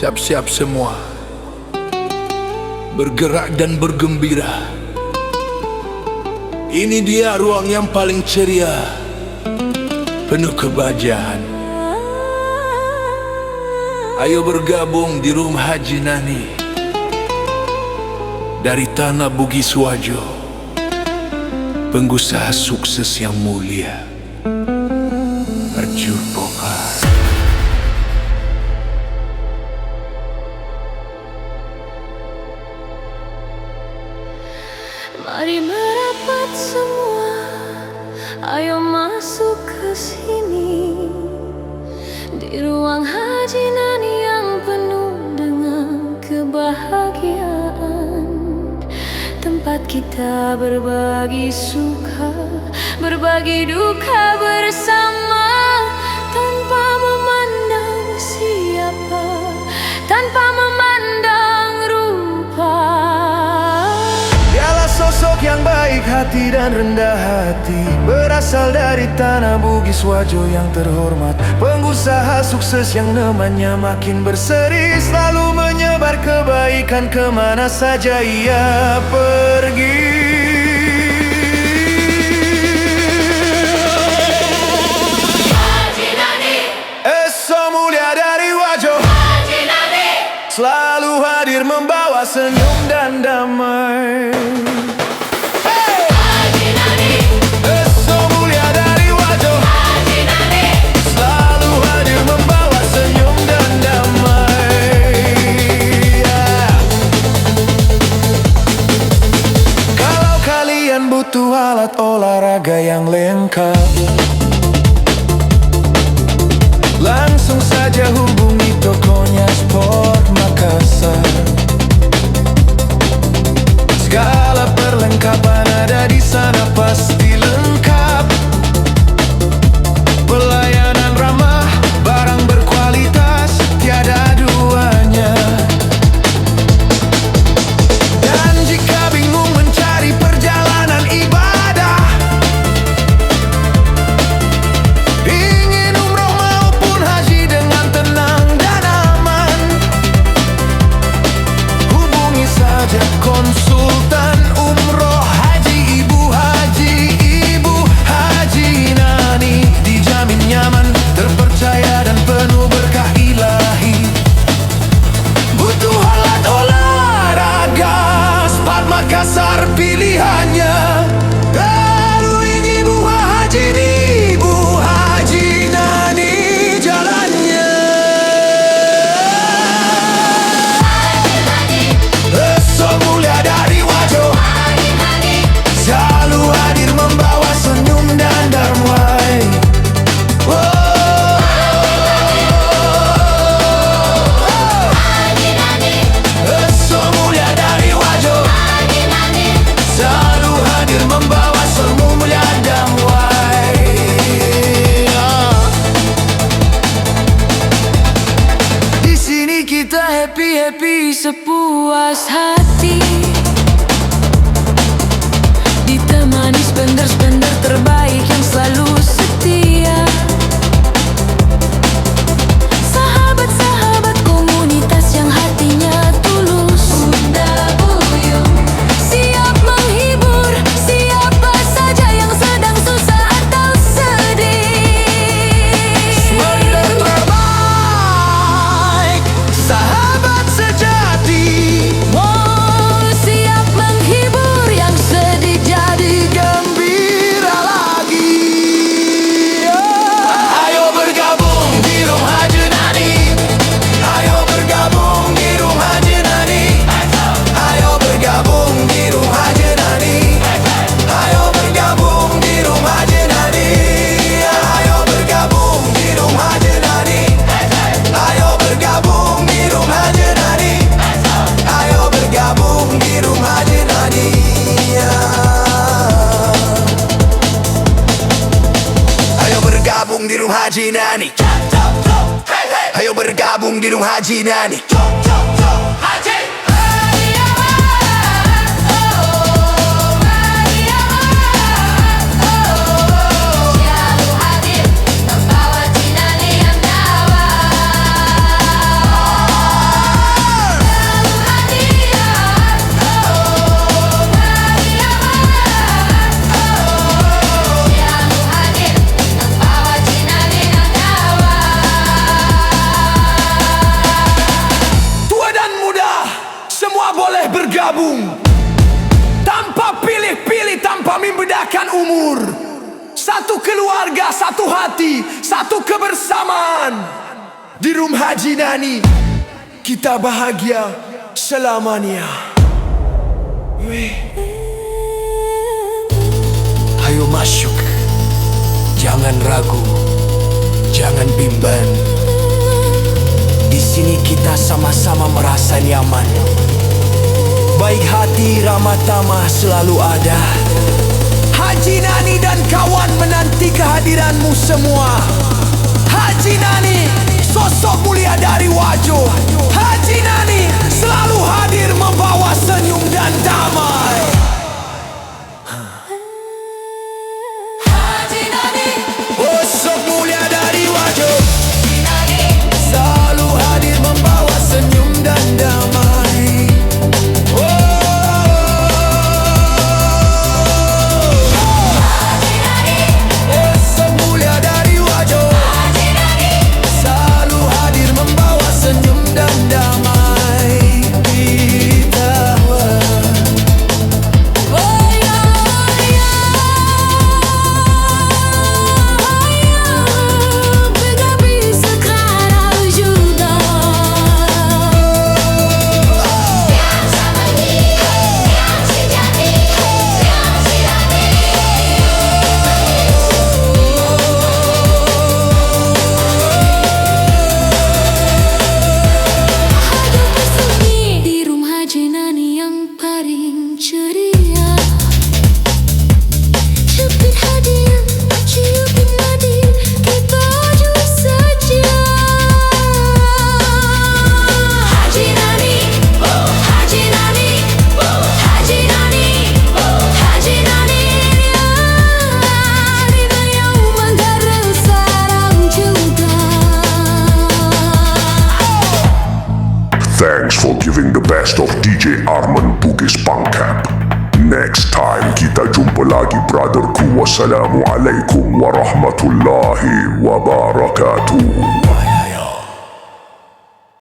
Siap-siap semua, bergerak dan bergembira. Ini dia ruang yang paling ceria, penuh kebahagiaan. Ayo bergabung di Rumah Haji Nani dari tanah Bugis Wajo, pengusaha sukses yang mulia, Arjun Pokar. Mari merapat semua, ayo masuk ke sini, di ruang Haji Nani yang penuh dengan kebahagiaan. Tempat kita berbagi suka, berbagi duka bersama, tanpa memandang siapa, tanpa memandang rupa. Dialah sosok yang baik hati dan rendah hati, berasal dari tanah Bugis Wajo yang terhormat, pengusaha sukses yang namanya makin berseri, selalu menyebar kebaikan kemana saja ia pergi. Haji Nani, Eso mulia dari Wajo, Haji Nani, selalu hadir membawa senyum dan damai. Haji Nani, Eso mulia dari Wajo, Haji Nani, selalu hadir membawa senyum dan damai. Kalau kalian butuh alat olahraga yang lengkap, langsung saja hubungi tokonya Sport Makassar. Segala perlengkapan ada di sana pasti lengkap. Pelayanan ramah, barang berkualitas, tiada duanya. Dan jika bingung mencari perjalanan ibadah, ingin umroh maupun haji dengan tenang dan aman, hubungi saja konsultan umroh haji Ibu Haji Nani. Dijamin nyaman, terpercaya dan penuh berkah ilahi. Butuh alat olahraga, Sport Makassar pilihannya. Lalui Ibu Haji Nani jalannya. Eso mulia dari Wajo, Haji Nani, selalu hadir membawa senyum dan damai. Haji Nani, Eso mulia dari Wajo, Haji Nani, selalu hadir membawa senyum dan damai. Di sini kita happy sepuas hati, ditemani spender terbaik yang selalu setia. Sahabat-sahabat komunitas yang hatinya tulus, Bunda Buyung, siap menghibur siapa saja yang sedang susah atau sedih. Spender terbaik, sahabat sejati, siap menghibur yang sedih jadi gembira lagi. Ayo bergabung di Rumah Haji Nani, ayo bergabung di Rumah Haji Nani, ayo bergabung di Rumah Haji Nani, ayo bergabung di Rumah Haji Nani, ayo bergabung di Rumah Haji Nani, ayo bergabung di Rumah Haji Nani, ayo bergabung di Rumah Haji Nani. Ayo bergabung di Rumah Haji Nani, ayo bergabung di Rumah Haji Nani. Haji, selalu hadir membawa Haji Nani yang dawa. Semua boleh bergabung tanpa pilih-pilih, tanpa membedakan umur. Satu keluarga, satu hati, satu kebersamaan. Di Room Haji Nani kita bahagia selamanya. Ayo masuk, jangan ragu, jangan bimbang. Di sini kita sama-sama merasa nyaman. Baik hati, ramah tamah selalu ada. Haji Nani dan kawan menanti kehadiranmu semua. Haji Nani, sosok mulia dari wajah. Haji Nani selalu hadir membawa senyum dan damai. Haji Nani, Sosok mulia dari wajah, Haji Nani, selalu hadir membawa senyum dan damai. Haji Nani, Sosok mulia dari wajah, Haji Nani, selalu hadir membawa senyum dan damai. Kita oh ya, begabi sekarang ajuda. Yang sama ni, yang sejati, yang sejati. Hidup bersemi di Room Haji Nani yang paling ceria. Jepit hadiah, ciupin nadi, kita maju saja. Haji Nani, Haji Nani, Haji Nani, Haji Nani. Rina yang menggarap sarang juga. Thanks for giving the best of DJ Arman Bugis Pangkap. Next time kita jumpa lagi brotherku. Wassalamualaikum warahmatullahi wabarakatuh.